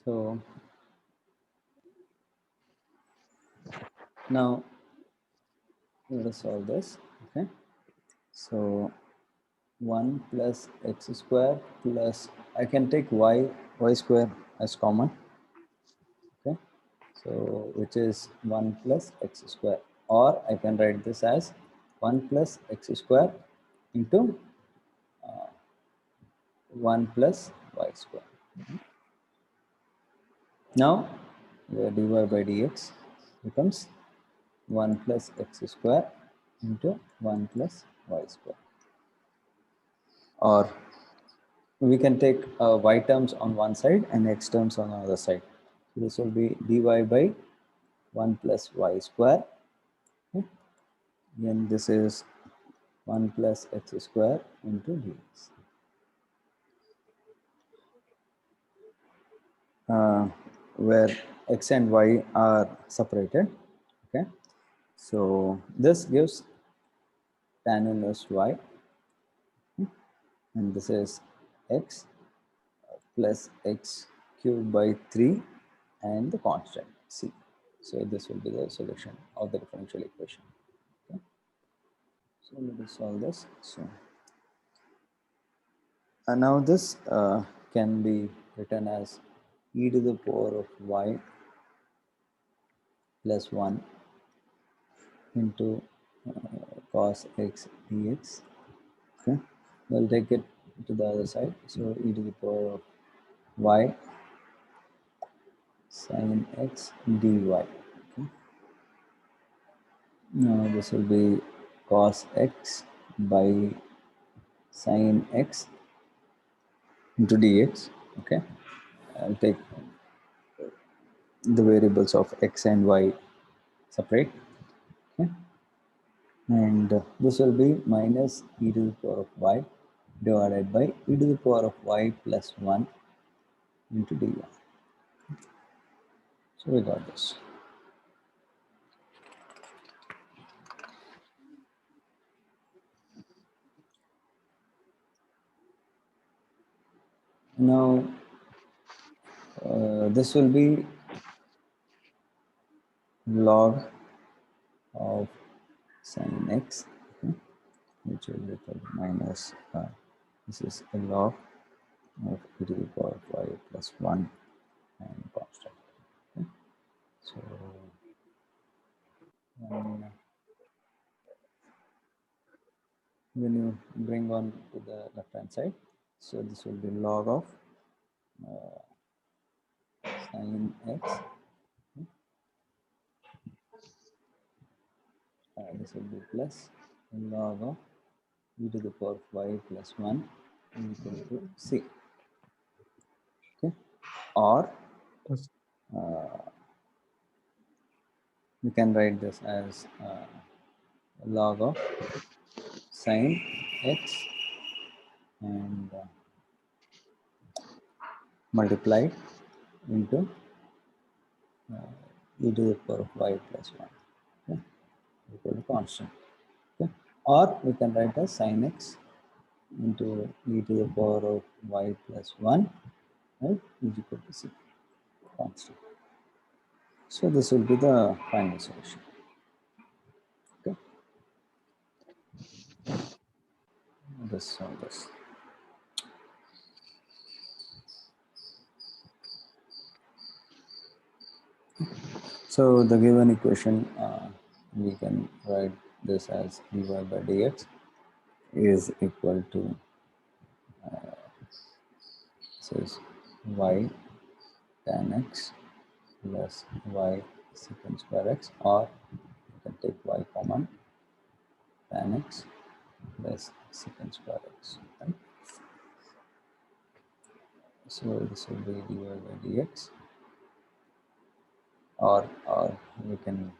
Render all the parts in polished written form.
So now let us solve this. Okay, so 1 plus x square plus, I can take y square as common. Okay, so which is 1 plus x square, or I can write this as 1 plus x square into 1 plus y square. Now the dy by dx becomes 1 plus x square into 1 plus y square, or we can take y terms on one side and x terms on the other side. So this will be dy by 1 plus y square. Okay. Then this is 1 plus x square into dx. Where x and y are separated. Okay, so this gives tan inverse y, and this is x plus x cubed by 3 and the constant c. So this will be the solution of the differential equation. Okay. So let us solve this. So and now this can be written as e to the power of y plus 1 into cos x dx. Okay, we'll take it to the other side. So e to the power of y sin x dy. Okay. Now this will be cos x by sin x into dx. Okay, I'll take the variables of x and y separate. Okay, and this will be minus e to the power of y divided by e to the power of y plus 1 into dy. So we got this. Now this will be log of sin x, okay, which will be equal to minus this is a log of e to the power of y plus 1 and constant. Okay. So when you bring on to the left hand side, so this will be log of sin x. This will be plus log of e to the power of y plus 1 equal to c. Okay, or we can write this as log of sin x and multiplied into e to the power of y plus 1, okay, equal to constant. Okay. Or we can write as sin x into e to the power of y plus 1, right, is equal to c, constant. So this will be the final solution. Okay, this on this. So the given equation, we can write this as dy by dx is equal to this is y tan x plus y secant square x, or you can take y common, tan x plus secant square x. Right? So this will be dy by dx, or we can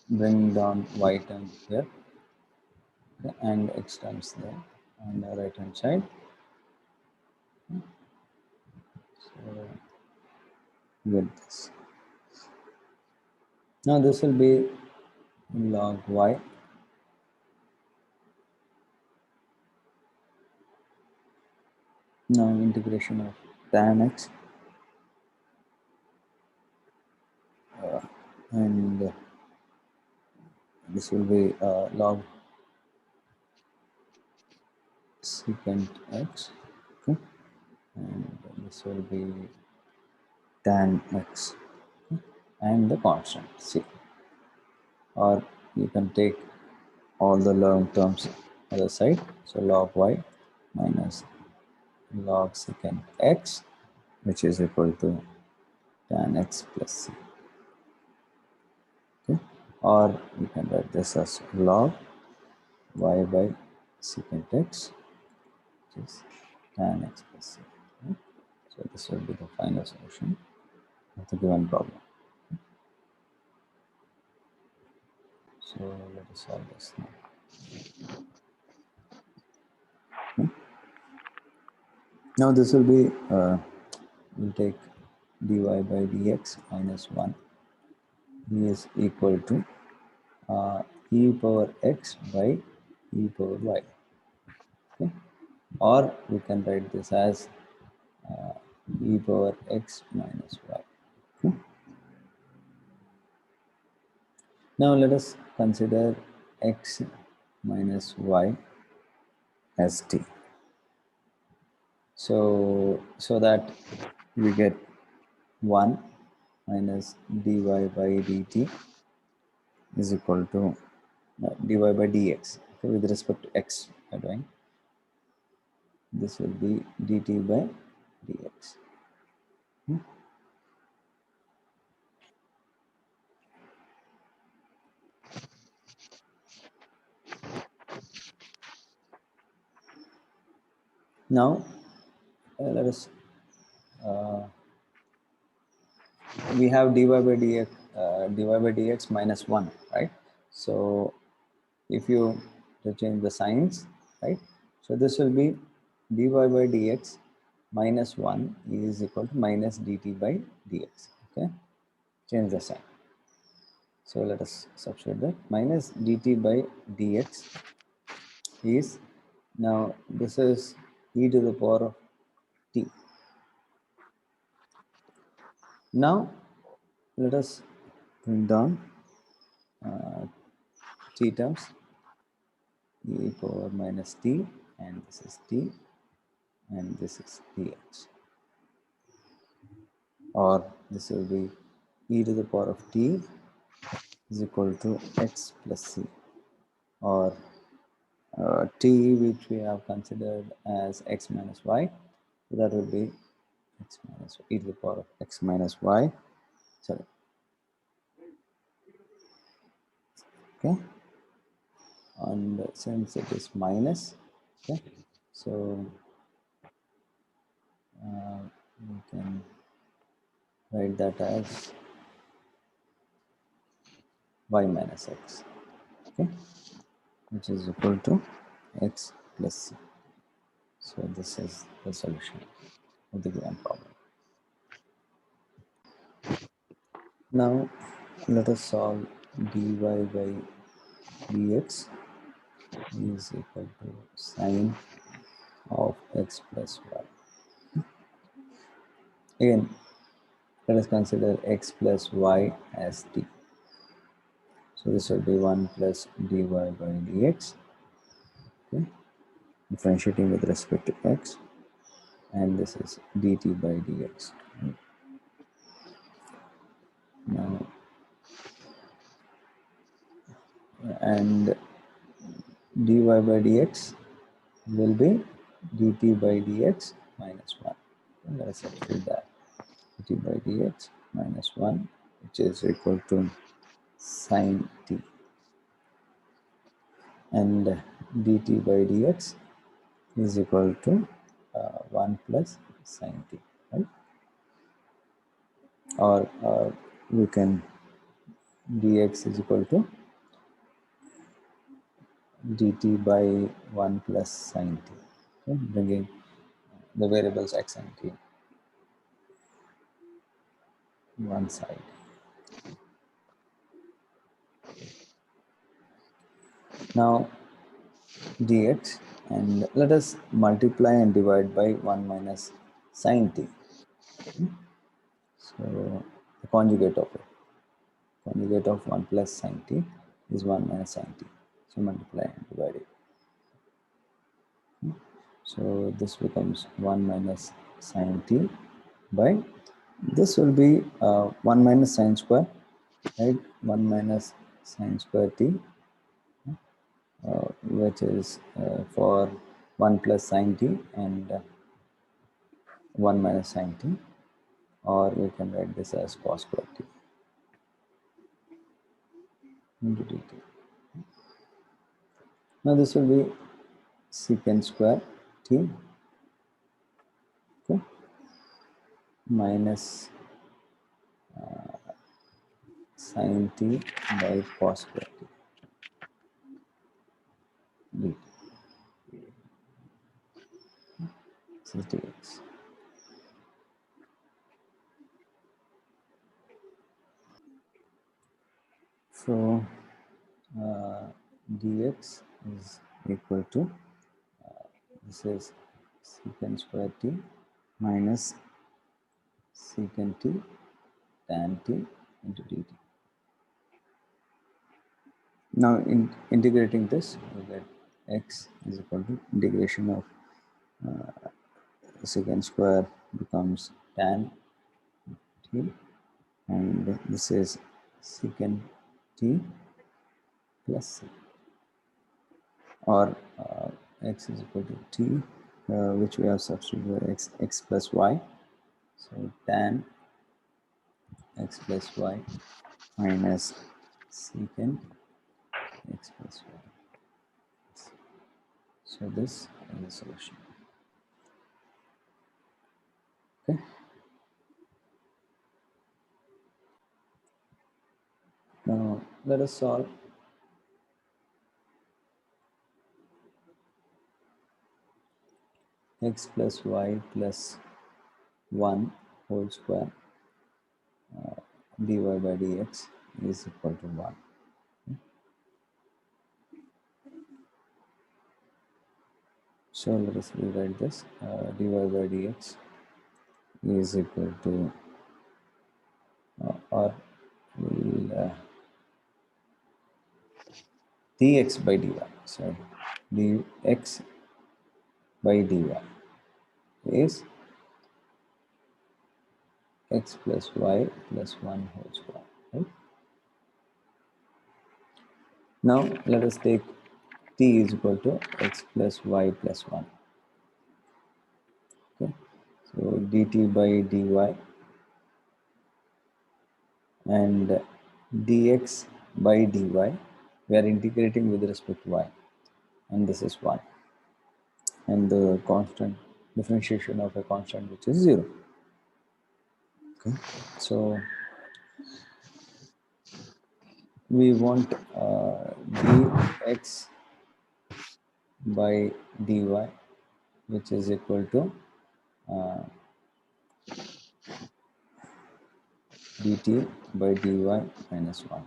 bring down y term here, okay, and x terms there on the right hand side. So with this. Now this will be log y now integration of tan x and this will be log secant x, okay, and this will be tan x, okay, and the constant c. Or you can take all the long terms other side, so log y minus log secant x, which is equal to tan x plus c. Okay, or you can write this as log y by secant x, which is tan x plus c. Okay? So this will be the final solution of the given problem. So let us solve this now. Okay? Now this will be, we'll take dy by dx minus 1 is equal to e power x by e power y. Okay? Or we can write this as e power x minus y. Okay? Now let us consider x minus y as t. So that we get 1 minus dy by dt is equal to dy by dx. Okay, with respect to x, by doing this will be dt by dx. Now let us we have dy by dx minus 1, right? So if you change the signs, right? So this will be dy by dx minus 1 is equal to minus dt by dx. Okay, change the sign. So let us substitute that. Minus dt by dx is, now this is e to the power of t. Now let us bring down t terms, e power minus t, and this is t, and this is dx. Or this will be e to the power of t is equal to x plus c, or t which we have considered as x minus y, so that will be x minus e to the power of x minus y, sorry, okay, and since it is minus, okay, so we can write that as y minus x, okay, which is equal to x plus c. So this is the solution of the given problem. Now let us solve dy by dx is equal to sine of x plus y. Again, let us consider x plus y as t. So this will be 1 plus dy by dx, okay, differentiating with respect to x, and this is dt by dx. Now, and dy by dx will be dt by dx minus 1. Okay, let us substitute that. Dt by dx minus 1, which is equal to sine t, and dt by dx is equal to 1 plus sine t, right? Or we can dx is equal to dt by 1 plus sine t, okay? Bringing the variables x and t one side. Now dx, and let us multiply and divide by 1 minus sine t. So the conjugate of it. conjugate of 1 plus sine t is 1 minus sine t. So multiply and divide it. So this becomes 1 minus sine t by, this will be 1 minus sine square, right? 1 minus sine square t, which is for 1 plus sine t and 1 minus sine t, or we can write this as cos square t into dt. Now this will be secant square t, okay, minus sine t by cos square t dt. This is dx. So dx is equal to, this is secant square t minus secant t tan t into dt. Now integrating this, we get x is equal to integration of secant square becomes tan t, and this is secant t plus c, or x is equal to t, which we have substituted x plus y. So tan x plus y minus secant x plus y. So this is the solution. Okay. Now let us solve x plus y plus 1 whole square dy by dx is equal to 1. So let us rewrite this. Dy by dx is equal to, or dx by dy, sorry, dx by dy is x plus y plus 1 whole square, right? Now let us take t is equal to x plus y plus 1. Okay, so dt by dy and dx by dy, we are integrating with respect to y, and this is 1, and the constant differentiation of a constant which is 0. Okay, so we want dx by dy, which is equal to dt by dy minus 1.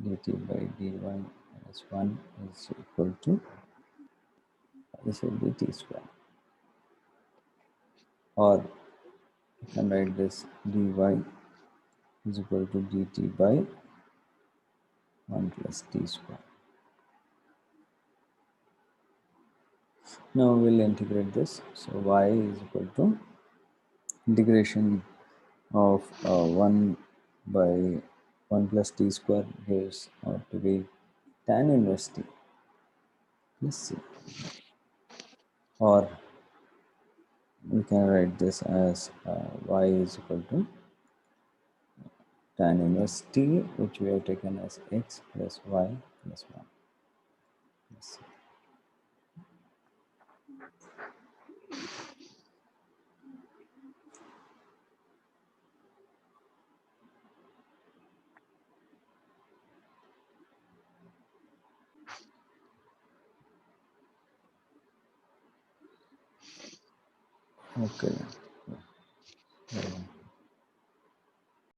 Dt by dy minus 1 is equal to, this will be t square, or you can write this dy is equal to dt by 1 plus t square. Now we'll integrate this. So y is equal to integration of 1 by 1 plus t square gives out to be tan inverse t plus c, or we can write this as y is equal to tan inverse t, which we have taken as x plus y plus 1 plus c. Okay.